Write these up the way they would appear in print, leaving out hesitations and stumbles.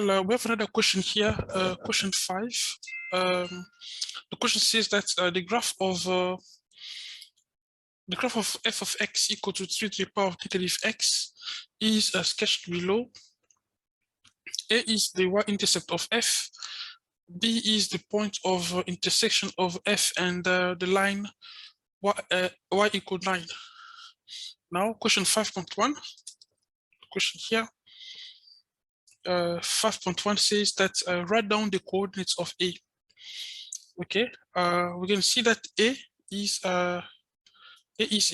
Well, we have another question here, question 5. The question says that the graph of f of x equal to 3 to the power of negative x is sketched below. A is the y-intercept of f. B is the point of intersection of f and the line y equal 9. Now, question 5.1. Question here. 5.1 says that write down the coordinates of A. Okay, we can see that A is a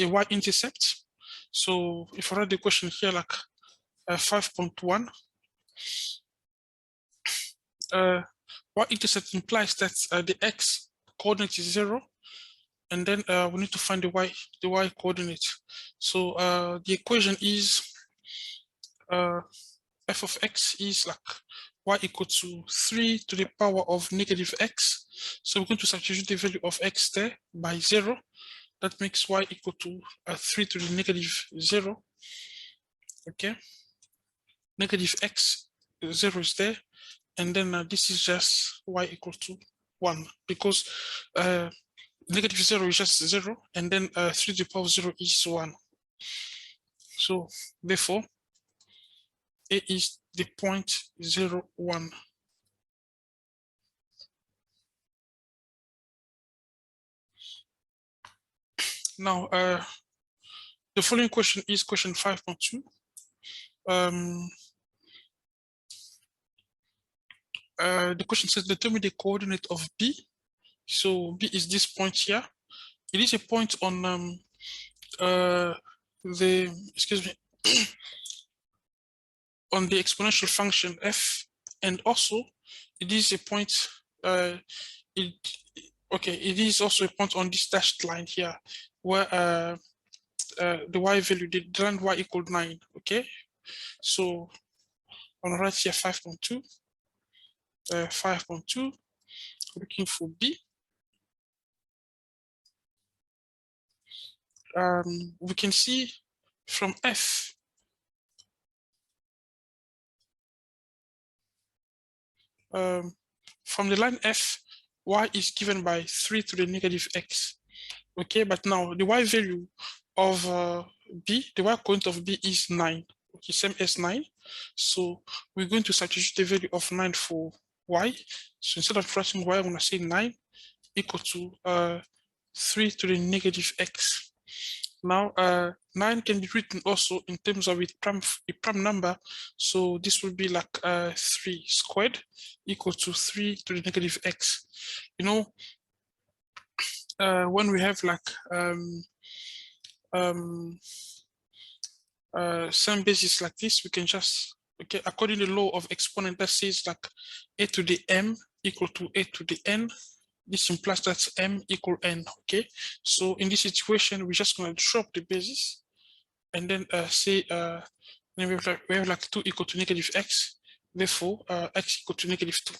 y-intercept. So if I write the question here like 5.1, y-intercept implies that the x coordinate is 0, and then we need to find the y coordinate. So the equation is f of x is like y equal to 3 to the power of negative x. So we're going to substitute the value of x there by 0. That makes y equal to 3 to the negative 0. Okay, negative x 0 is there, and then this is just y equal to 1, because negative 0 is just 0, and then 3 to the power of 0 is 1. So therefore A is the point 0, 1. Now, the following question is question 5.2. The question says determine the coordinate of B. So B is this point here. It is a point on on the exponential function f, and also it is a point it is also a point on this dashed line here where the y value, the land y equal 9. Okay, so on the right here 5.2, 5.2, looking for B. We can see from f from the line f, y is given by 3 to the negative x. Okay, but now the y value of B, the y coordinate of B is 9. Okay, same as 9. So we're going to substitute the value of 9 for y. So instead of writing y, I'm going to say 9 equal to 3 to the negative x. Now, 9 can be written also in terms of a prime number. So this will be like 3 squared equal to 3 to the negative x. You know, when we have like some basis like this, we can just, okay, according to the law of exponent that says like a to the m equal to a to the n. This implies that m equal n. Okay, so in this situation, we're just going to drop the basis and then say then we have like 2 equal to negative x. Therefore, x equal to negative 2.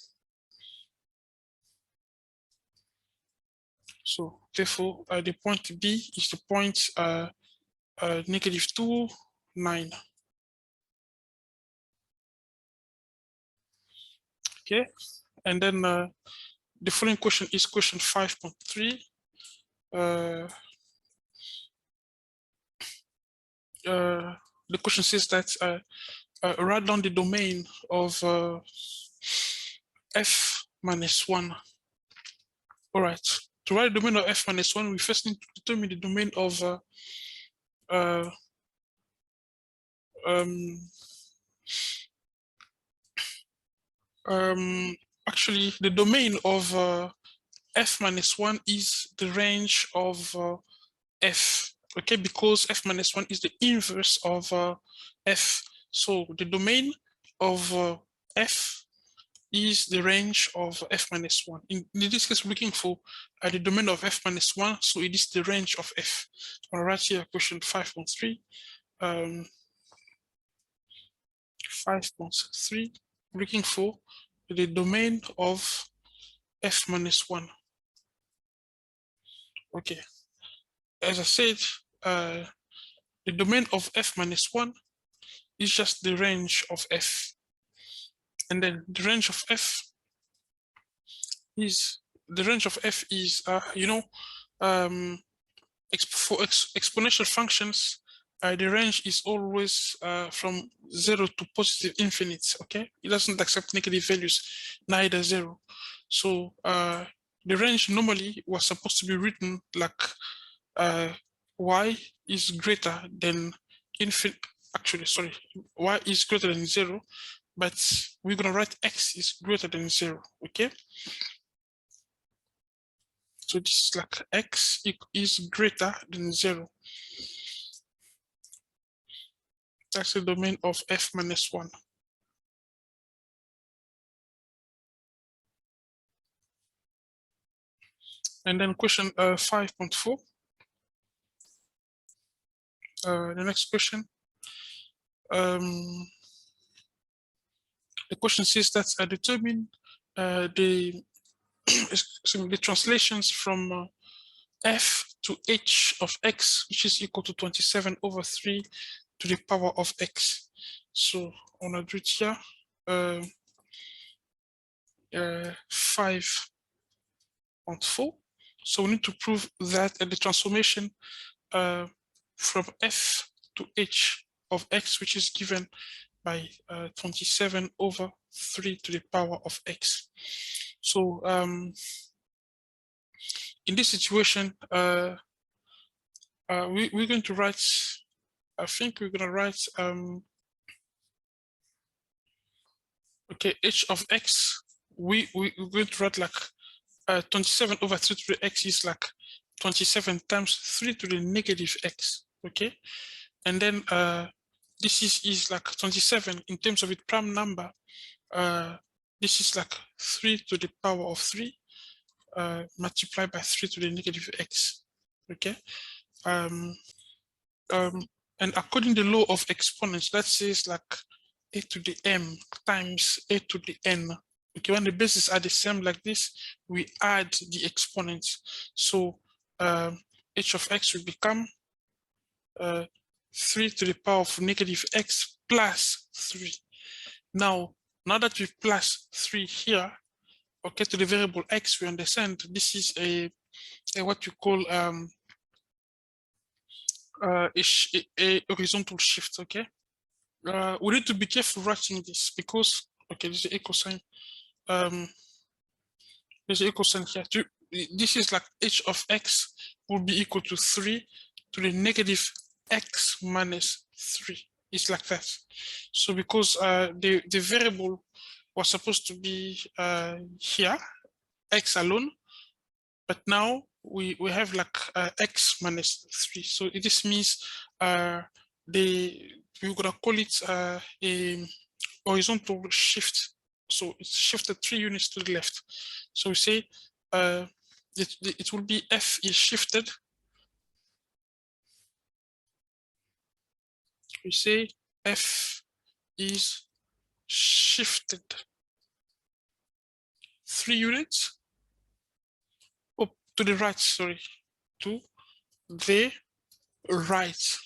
So therefore, the point B is the point negative 2, 9. Okay, and then the following question is question 5.3. The question says that write down the domain of f minus 1. All right. To write the domain of f minus 1, we first need to determine the domain of actually the domain of f minus 1 is the range of f. Okay, because f minus 1 is the inverse of f. So the domain of f is the range of f minus 1. In this case, we're looking for the domain of f minus 1, so it is the range of f. All right, here, question 5.3. 5.3, looking for the domain of f minus 1. Okay, as I said, the domain of f minus 1 is just the range of f. And then the range of f is for exponential functions, the range is always from 0 to positive infinite. Okay, it doesn't accept negative values, neither 0. So the range normally was supposed to be written like y is greater than infinite. Actually, sorry, y is greater than 0, but we're gonna write x is greater than 0. Okay. So this is like x is greater than 0. That's the domain of f minus 1. And then question 5.4. The next question. The question says that determine the translations from f to h of x, which is equal to 27 over 3 to the power of x. So I'm gonna do it here. 5.4. So we need to prove that the transformation from f to h of x, which is given by 27 over 3 to the power of x. So in this situation, we're going to write, I think we're going to write, okay, h of x, we're going to write like 27 over 3 to the x is like 27 times 3 to the negative x, okay? And then this is like 27 in terms of its prime number. This is like 3 to the power of 3 multiplied by 3 to the negative x, okay? And according to the law of exponents, that says like a to the m times a to the n. Okay, when the bases are the same like this, we add the exponents. So h of x will become 3 to the power of negative x plus 3. Now that we've plus 3 here, okay, to the variable x, we understand this is a what you call a horizontal shift, okay? We need to be careful writing this because, okay, there's an equal sign. There's an equal sign here. This is like h of x will be equal to 3 to the negative x minus 3. It's like that. So because the variable was supposed to be here, x alone, but now we have like x minus 3. So this means we're gonna call it a horizontal shift. So it's shifted 3 units to the left. So we say it will be f is shifted. We say f is shifted 3 units up to the right, sorry, to the right,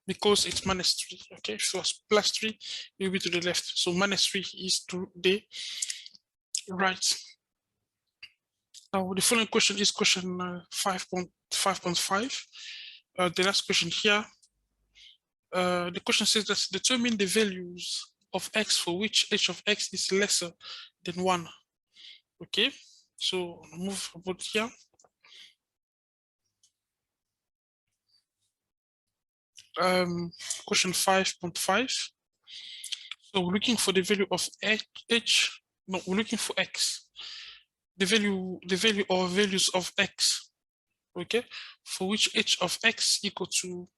because it's minus 3, okay? So it's plus 3, it will be to the left. So minus 3 is to the right. Now the following question is question 5.5. The last question here. The question says that determine the values of x for which h of x is lesser than 1. Okay, so move about here. Question 5.5. So we're looking for the value of we're looking for x. The value or values of x, okay, for which h of x equal to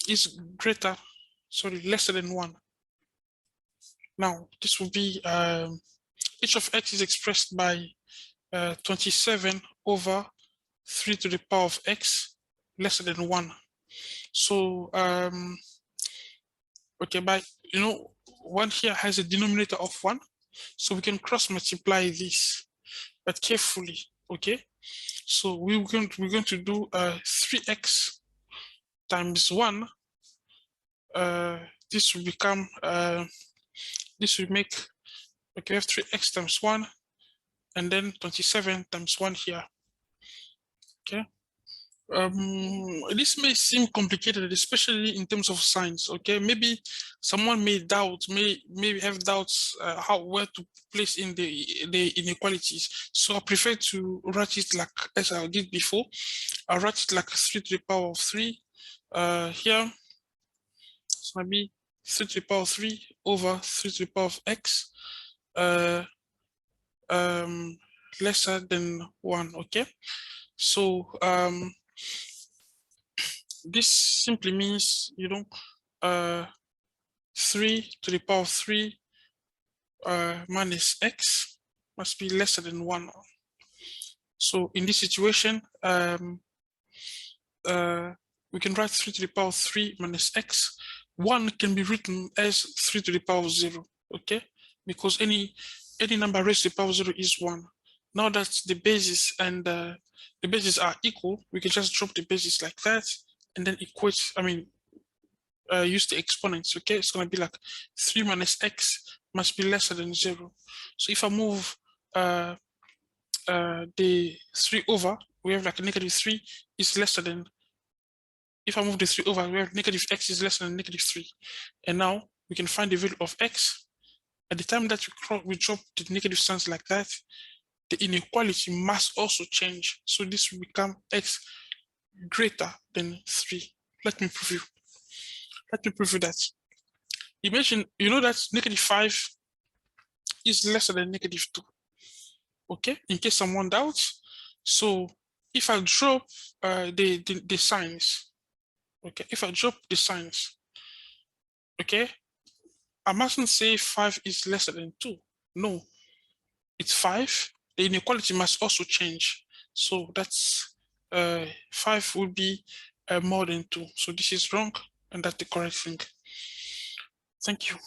is greater, sorry, lesser than 1. Now this will be h of x is expressed by 27 over 3 to the power of x lesser than 1. So okay, but you know, 1 here has a denominator of 1, so we can cross multiply this, but carefully, okay? So we're going to do 3x times 1. This will become this will make Okay, we have 3x times 1, and then 27 times 1 here. Okay. This may seem complicated, especially in terms of signs. Okay, maybe someone may have doubts where to place in the inequalities. So I prefer to write it like as I did before. I'll write it like 3 to the power of 3 here. So maybe 3 to the power of 3 over 3 to the power of x lesser than 1. Okay, so this simply means, 3 to the power of 3 minus x must be lesser than 1. So in this situation, we can write 3 to the power of 3 minus x. 1 can be written as 3 to the power of 0, okay? Because any number raised to the power of 0 is 1. Now that the basis and the bases are equal, we can just drop the basis like that and then equate, use the exponents, okay? It's gonna be like 3 minus x must be lesser than 0. So if I move the 3 over, we have like a negative 3 is lesser than, if I move the 3 over, we have negative x is less than negative 3. And now we can find the value of x. At the time that we drop the negative signs like that, the inequality must also change. So this will become x greater than 3. Let me prove you that. Imagine, that negative 5 is lesser than negative 2. Okay, in case someone doubts. So if I drop the signs, okay, if I drop the signs, okay, I mustn't say 5 is lesser than 2. No, it's 5. The inequality must also change. So that's 5 would be more than 2. So this is wrong, and that's the correct thing. Thank you.